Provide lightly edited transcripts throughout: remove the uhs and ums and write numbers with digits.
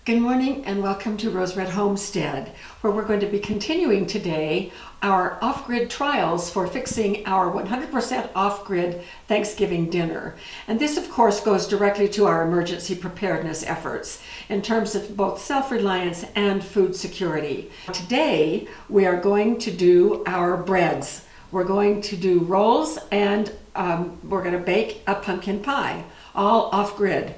Good morning and welcome to Rose Red Homestead, where we're going to be continuing today our off-grid trials for fixing our 100% off-grid Thanksgiving dinner. And this of course goes directly to our emergency preparedness efforts in terms of both self-reliance and food security. Today we are going to do our breads. We're going to do rolls and we're going to bake a pumpkin pie, all off-grid.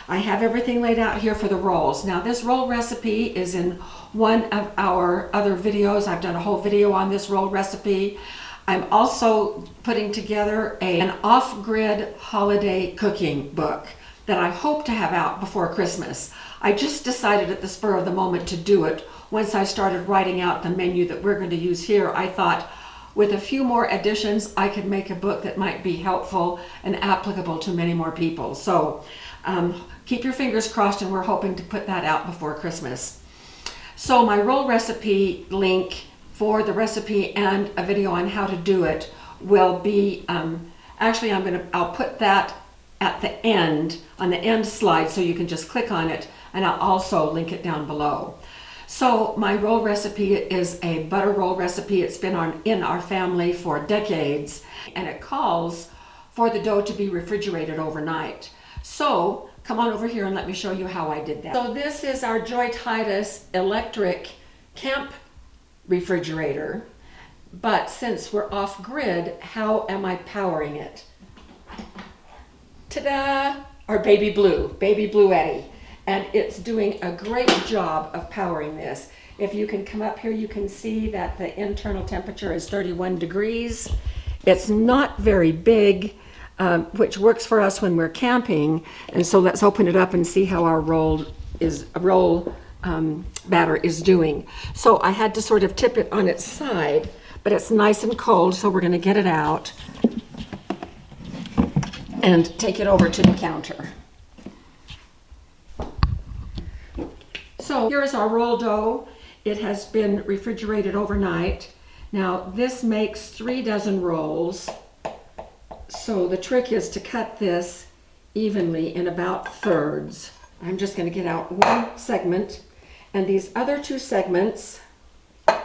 I have everything laid out here for the rolls. Now this roll recipe is in one of our other videos. I've done a whole video on this roll recipe. I'm also putting together an off-grid holiday cooking book that I hope to have out before Christmas. I just decided at the spur of the moment to do it. Once I started writing out the menu that we're going to use here, I thought with a few more additions, I could make a book that might be helpful and applicable to many more people. So keep your fingers crossed, and we're hoping to put that out before Christmas. So my roll recipe link for the recipe and a video on how to do it will be, I'll put that at the end, on the end slide, so you can just click on it, and I'll also link it down below. So my roll recipe is a butter roll recipe. It's been in our family for decades, and it calls for the dough to be refrigerated overnight. So come on over here and let me show you how I did that. So this is our Joy Titus electric camp refrigerator, but since we're off grid, how am I powering it? Ta-da! Our baby blue Eddie. And it's doing a great job of powering this. If you can come up here, you can see that the internal temperature is 31 degrees. It's not very big, which works for us when we're camping. And so let's open it up and see how our roll batter is doing. So I had to sort of tip it on its side, but it's nice and cold, so we're going to get it out and take it over to the counter. So here's our roll dough. It has been refrigerated overnight. Now this makes 3 dozen rolls. So the trick is to cut this evenly in about thirds. I'm just going to get out one segment, and these other 2 segments I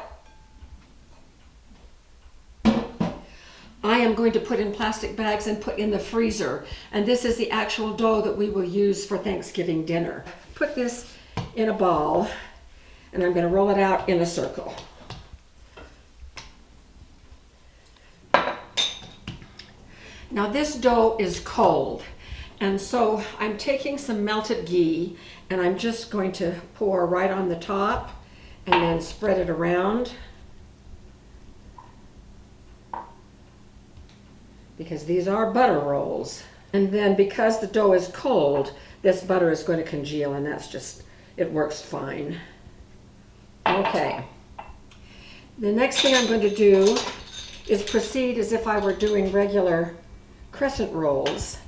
am going to put in plastic bags and put in the freezer. And this is the actual dough that we will use for Thanksgiving dinner. Put this in a ball, and I'm going to roll it out in a circle. Now this dough is cold, and so I'm taking some melted ghee and I'm just going to pour right on the top and then spread it around, because these are butter rolls. And then because the dough is cold, this butter is going to congeal, and that's just, it works fine. Okay. The next thing I'm going to do is proceed as if I were doing regular crescent rolls.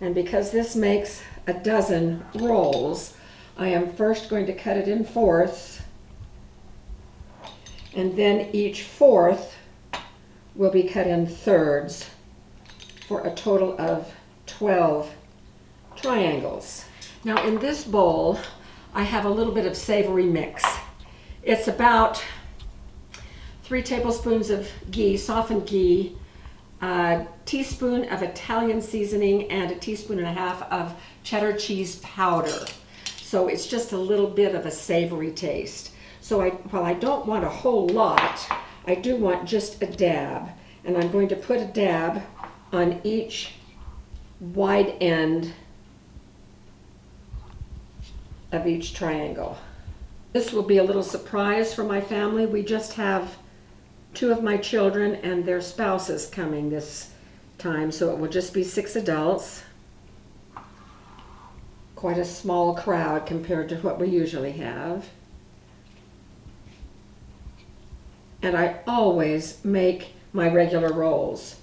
And because this makes a dozen rolls, I am first going to cut it in fourths, and then each fourth will be cut in thirds for a total of 12 triangles. Now in this bowl, I have a little bit of savory mix. It's about 3 tablespoons of ghee, softened ghee, a teaspoon of Italian seasoning, and a teaspoon and a half of cheddar cheese powder. So it's just a little bit of a savory taste. So while I don't want a whole lot, I do want just a dab. And I'm going to put a dab on each wide end of each triangle. This will be a little surprise for my family. We just have 2 of my children and their spouses coming this time, so it will just be 6 adults. Quite a small crowd compared to what we usually have. And I always make my regular rolls.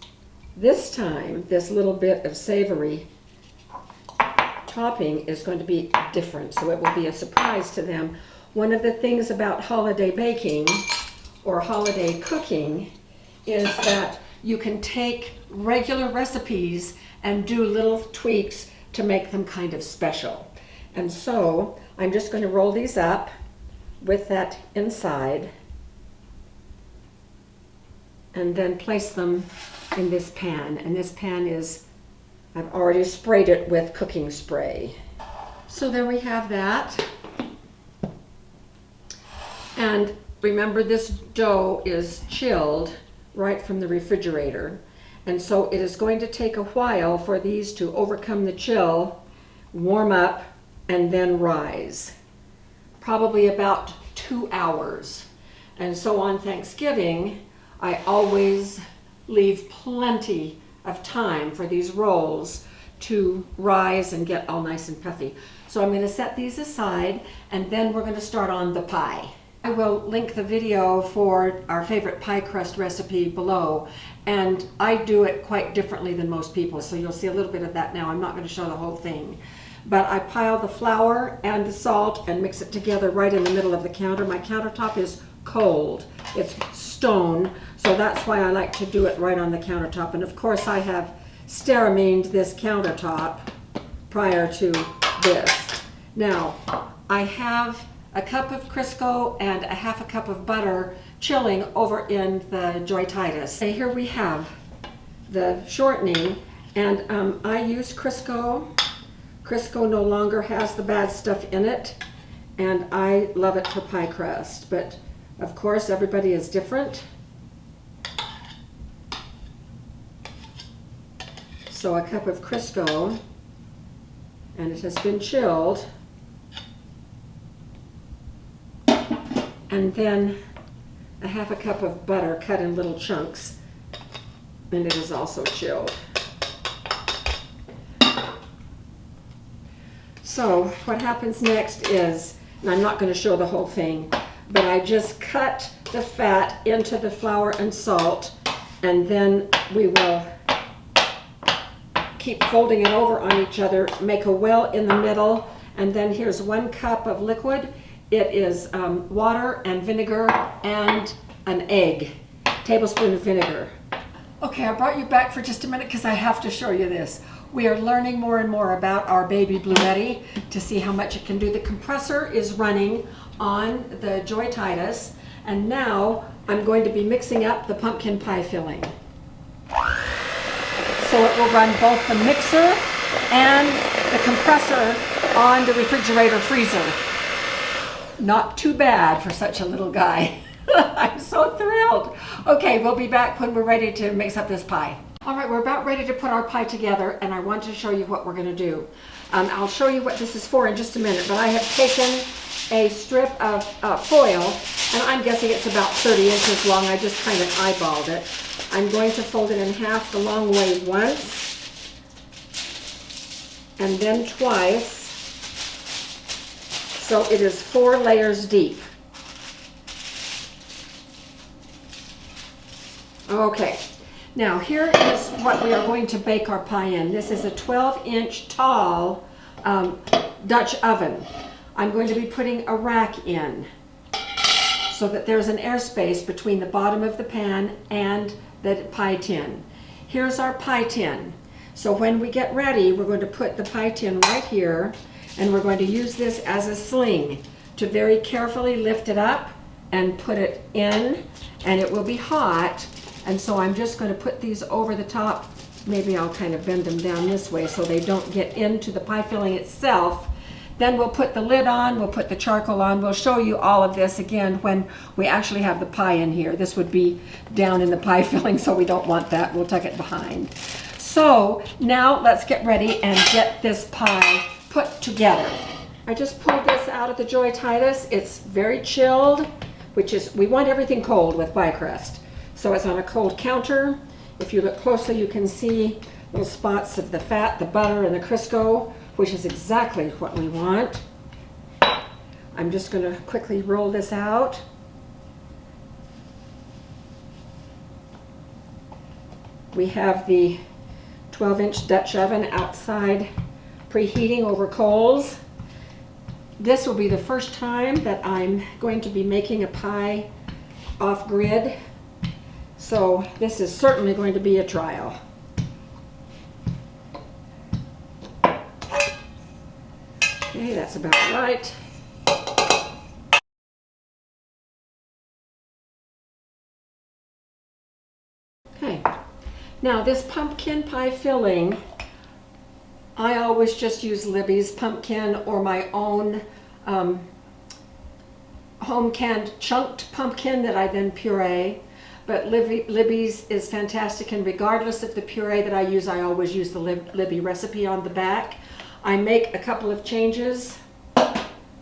This time, this little bit of savory topping is going to be different, so it will be a surprise to them. One of the things about holiday baking or holiday cooking is that you can take regular recipes and do little tweaks to make them kind of special. And so I'm just going to roll these up with that inside and then place them in this pan. And this pan is, I've already sprayed it with cooking spray. So there we have that. And remember, this dough is chilled right from the refrigerator. And so it is going to take a while for these to overcome the chill, warm up, and then rise. Probably about 2 hours. And so on Thanksgiving, I always leave plenty of time for these rolls to rise and get all nice and puffy. So I'm going to set these aside, and then we're going to start on the pie. I will link the video for our favorite pie crust recipe below, and I do it quite differently than most people, so you'll see a little bit of that now. I'm not going to show the whole thing. But I pile the flour and the salt and mix it together right in the middle of the counter. My countertop is cold. It's stone, so that's why I like to do it right on the countertop. And of course I have steramined this countertop prior to this. Now, I have a cup of Crisco and a half a cup of butter chilling over in the Joy Titus. Okay, here we have the shortening, and I use Crisco. Crisco no longer has the bad stuff in it, and I love it for pie crust, but of course everybody is different. So a cup of Crisco, and it has been chilled. And then a half a cup of butter cut in little chunks, and it is also chilled. So what happens next is, and I'm not going to show the whole thing, but I just cut the fat into the flour and salt, and then we will keep folding it over on each other, make a well in the middle, and then here's 1 cup of liquid. It is water and vinegar and an egg, tablespoon of vinegar. Okay, I brought you back for just a minute because I have to show you this. We are learning more and more about our baby Bluetti to see how much it can do. The compressor is running on the Joy Titus, and now I'm going to be mixing up the pumpkin pie filling. So it will run both the mixer and the compressor on the refrigerator freezer. Not too bad for such a little guy. I'm so thrilled. Okay, we'll be back when we're ready to mix up this pie. All right, we're about ready to put our pie together, and I want to show you what we're going to do. I'll show you what this is for in just a minute, but I have taken a strip of foil, and I'm guessing it's about 30 inches long. I just kind of eyeballed it. I'm going to fold it in half the long way once, and then twice, so it is 4 layers deep. Okay, now here is what we are going to bake our pie in. This is a 12-inch tall Dutch oven. I'm going to be putting a rack in so that there's an airspace between the bottom of the pan and the pie tin. Here's our pie tin. So when we get ready, we're going to put the pie tin right here, and we're going to use this as a sling to very carefully lift it up and put it in, and it will be hot. And so I'm just going to put these over the top. Maybe I'll kind of bend them down this way so they don't get into the pie filling itself. Then we'll put the lid on, we'll put the charcoal on. We'll show you all of this again when we actually have the pie in here. This would be down in the pie filling, so we don't want that. We'll tuck it behind. So now let's get ready and get this pie put together. I just pulled this out of the Joy Titus. It's very chilled, which is, we want everything cold with pie crust. So it's on a cold counter. If you look closely, you can see little spots of the fat, the butter, and the Crisco, which is exactly what we want. I'm just going to quickly roll this out. We have the 12-inch Dutch oven outside preheating over coals. This will be the first time that I'm going to be making a pie off-grid. So this is certainly going to be a trial. Okay, that's about right. Okay, now this pumpkin pie filling, I always just use Libby's pumpkin or my own home canned chunked pumpkin that I then puree. But Libby's is fantastic, and regardless of the puree that I use, I always use the Libby recipe on the back. I make a couple of changes,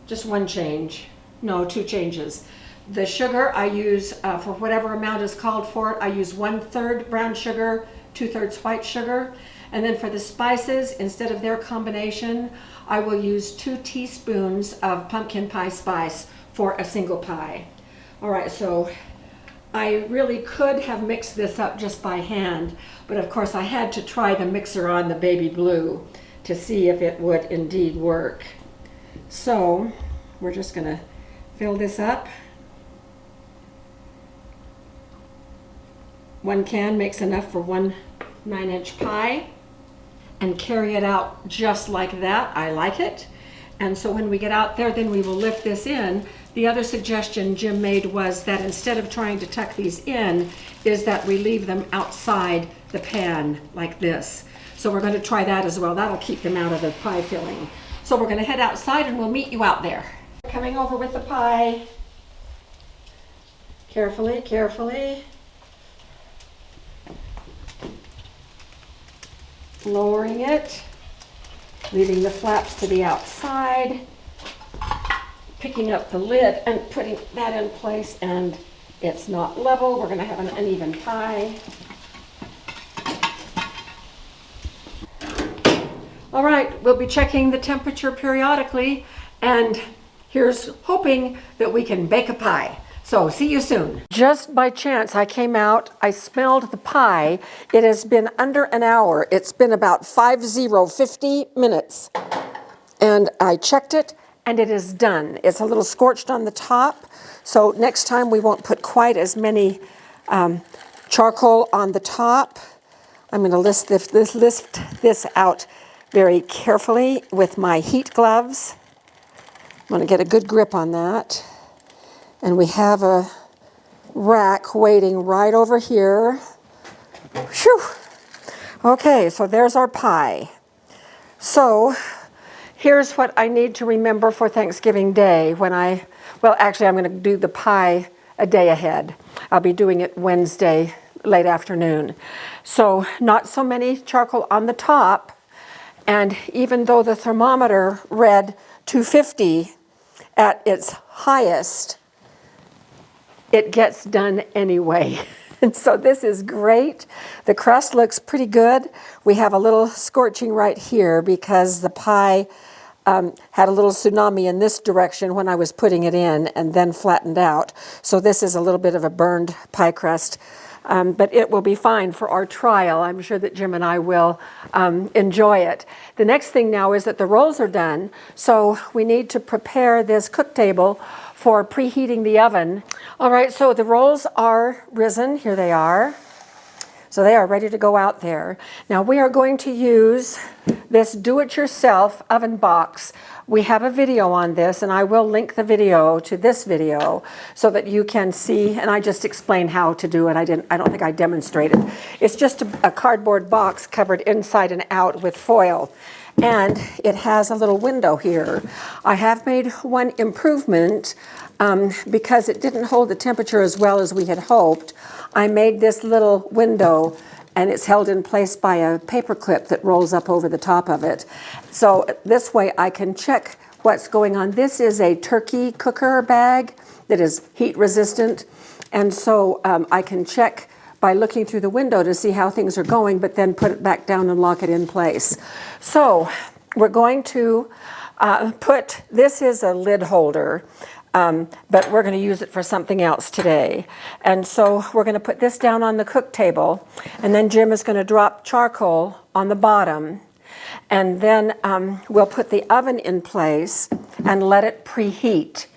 just one change, no, two changes. The sugar I use for whatever amount is called for it. I use 1/3 brown sugar, 2/3 white sugar. And then for the spices, instead of their combination, I will use 2 teaspoons of pumpkin pie spice for a single pie. All right, so I really could have mixed this up just by hand, but of course I had to try the mixer on the baby blue to see if it would indeed work. So we're just gonna fill this up. 1 can makes enough for 1 9-inch pie, and carry it out just like that. I like it. And so when we get out there, then we will lift this in. The other suggestion Jim made was that instead of trying to tuck these in, is that we leave them outside the pan like this. So we're going to try that as well. That'll keep them out of the pie filling. So we're going to head outside and we'll meet you out there. Coming over with the pie. Carefully, carefully. Lowering it, leaving the flaps to the outside, picking up the lid and putting that in place, and it's not level. We're going to have an uneven pie. All right, we'll be checking the temperature periodically, and here's hoping that we can bake a pie. So see you soon. Just by chance, I came out, I smelled the pie. It has been under an hour. It's been about 50 minutes. And I checked it, and it is done. It's a little scorched on the top, so next time we won't put quite as many charcoal on the top. I'm going to lift this out very carefully with my heat gloves. I'm going to get a good grip on that. And we have a rack waiting right over here. Whew. Okay, so there's our pie. So here's what I need to remember for Thanksgiving Day when well, actually I'm going to do the pie a day ahead. I'll be doing it Wednesday, late afternoon. So not so many charcoal on the top. And even though the thermometer read 250 at its highest, it gets done anyway. And so this is great. The crust looks pretty good. We have a little scorching right here because the pie had a little tsunami in this direction when I was putting it in and then flattened out. So this is a little bit of a burned pie crust. But it will be fine for our trial. I'm sure that Jim and I will enjoy it. The next thing now is that the rolls are done. So we need to prepare this cook table for preheating the oven. All right, so the rolls are risen. Here they are. So they are ready to go out there. Now we are going to use this do-it-yourself oven box. We have a video on this, and I will link the video to this video so that you can see, and I just explained how to do it. I don't think I demonstrated. It's just a cardboard box covered inside and out with foil. And it has a little window here. I have made one improvement because it didn't hold the temperature as well as we had hoped. I made this little window, and it's held in place by a paper clip that rolls up over the top of it. So this way I can check what's going on. This is a turkey cooker bag that is heat resistant, and so I can check by looking through the window to see how things are going, but then put it back down and lock it in place. So we're going to this is a lid holder, but we're going to use it for something else today. And so we're going to put this down on the cook table, and then Jim is going to drop charcoal on the bottom, and then we'll put the oven in place and let it preheat.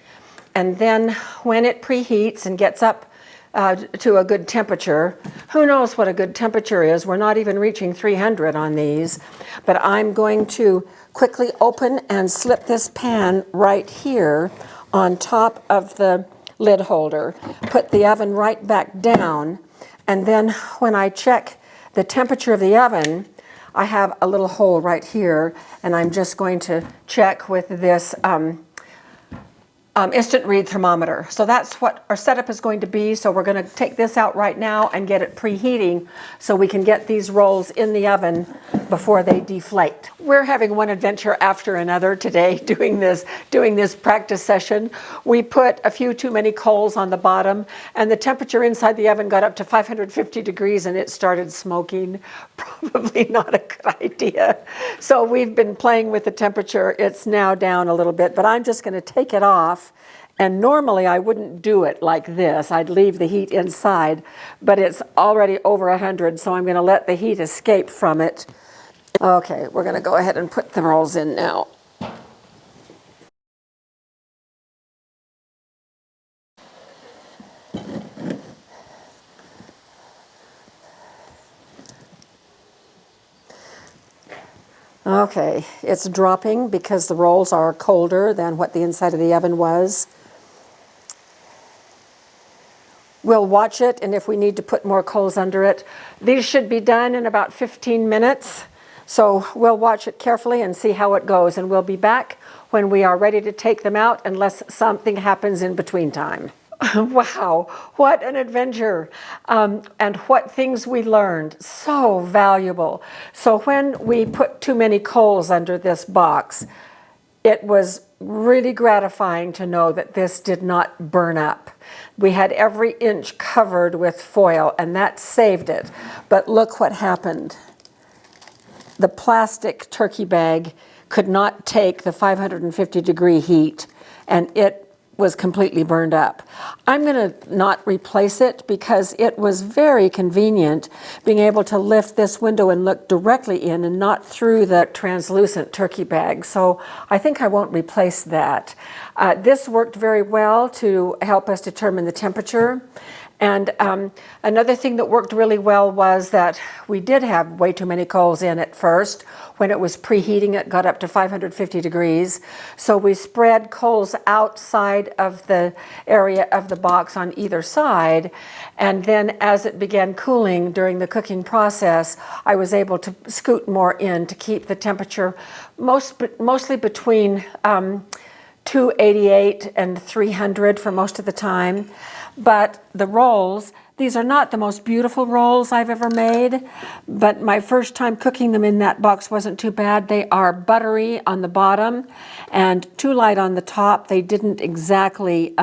And then when it preheats and gets up to a good temperature. Who knows what a good temperature is? We're not even reaching 300 on these. But I'm going to quickly open and slip this pan right here on top of the lid holder. Put the oven right back down, and then when I check the temperature of the oven, I have a little hole right here, and I'm just going to check with this instant read thermometer. So that's what our setup is going to be. So we're going to take this out right now and get it preheating so we can get these rolls in the oven before they deflate. We're having one adventure after another today doing this practice session. We put a few too many coals on the bottom, and the temperature inside the oven got up to 550 degrees and it started smoking. Probably not a good idea. So we've been playing with the temperature. It's now down a little bit, but I'm just going to take it off. And normally I wouldn't do it like this. I'd leave the heat inside, but it's already over 100, so I'm going to let the heat escape from it. Okay, we're going to go ahead and put the rolls in now. Okay, it's dropping because the rolls are colder than what the inside of the oven was. We'll watch it, and if we need to put more coals under it, these should be done in about 15 minutes. So we'll watch it carefully and see how it goes, and we'll be back when we are ready to take them out unless something happens in between time. Wow, what an adventure, and what things we learned. So valuable. So when we put too many coals under this box, it was really gratifying to know that this did not burn up. We had every inch covered with foil, and that saved it. But look what happened. The plastic turkey bag could not take the 550-degree heat, and it was completely burned up. I'm going to not replace it because it was very convenient being able to lift this window and look directly in and not through the translucent turkey bag. So I think I won't replace that. This worked very well to help us determine the temperature. And another thing that worked really well was that we did have way too many coals in at first. When it was preheating, it got up to 550 degrees. So we spread coals outside of the area of the box on either side. And then as it began cooling during the cooking process, I was able to scoot more in to keep the temperature mostly between 288 and 300 for most of the time. But the rolls, these are not the most beautiful rolls I've ever made, but my first time cooking them in that box wasn't too bad. They are buttery on the bottom and too light on the top. They didn't exactly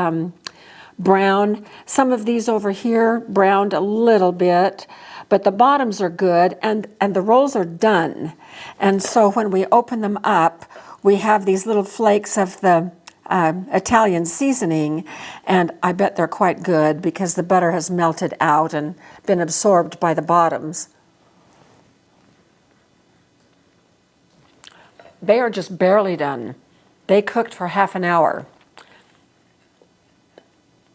brown. Some of these over here browned a little bit, but the bottoms are good, and the rolls are done. And so when we open them up, we have these little flakes of the Italian seasoning, and I bet they're quite good because the butter has melted out and been absorbed by the bottoms. They are just barely done. They cooked for half an hour.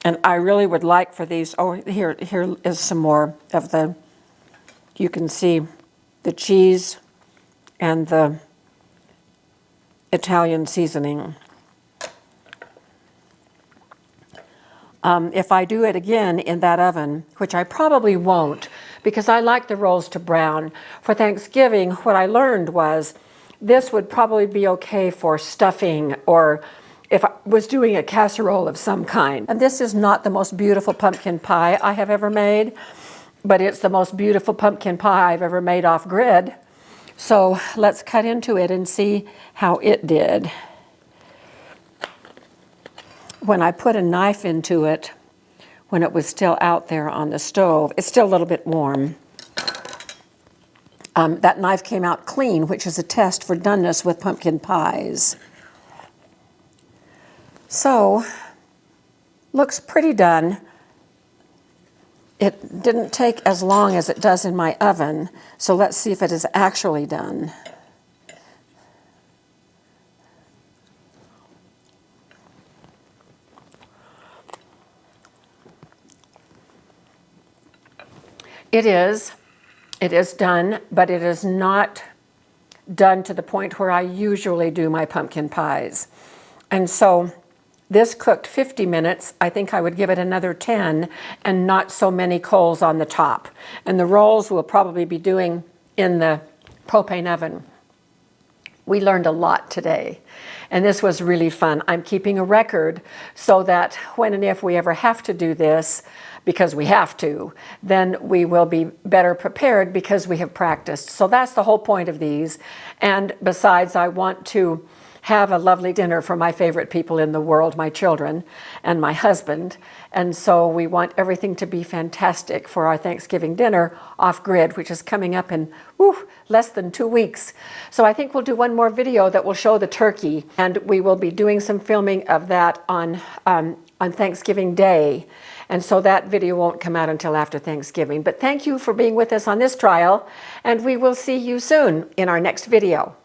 And I really would like for these, oh, here is some more of the, you can see the cheese and the Italian seasoning. If I do it again in that oven, which I probably won't, because I like the rolls to brown, for Thanksgiving, what I learned was this would probably be okay for stuffing or if I was doing a casserole of some kind. And this is not the most beautiful pumpkin pie I have ever made, but it's the most beautiful pumpkin pie I've ever made off grid. So let's cut into it and see how it did. When I put a knife into it, when it was still out there on the stove, it's still a little bit warm. That knife came out clean, which is a test for doneness with pumpkin pies. So, looks pretty done. It didn't take as long as it does in my oven, so let's see if it is actually done. It is done, but it is not done to the point where I usually do my pumpkin pies. And so this cooked 50 minutes. I think I would give it another 10 and not so many coals on the top. And the rolls we'll probably be doing in the propane oven. We learned a lot today, and this was really fun. I'm keeping a record so that when and if we ever have to do this, because we have to, then we will be better prepared because we have practiced. So that's the whole point of these. And besides, I want to have a lovely dinner for my favorite people in the world, my children and my husband. And so we want everything to be fantastic for our Thanksgiving dinner off-grid, which is coming up in less than 2 weeks. So I think we'll do one more video that will show the turkey, and we will be doing some filming of that on Thanksgiving Day. And so that video won't come out until after Thanksgiving. But thank you for being with us on this trial, and we will see you soon in our next video.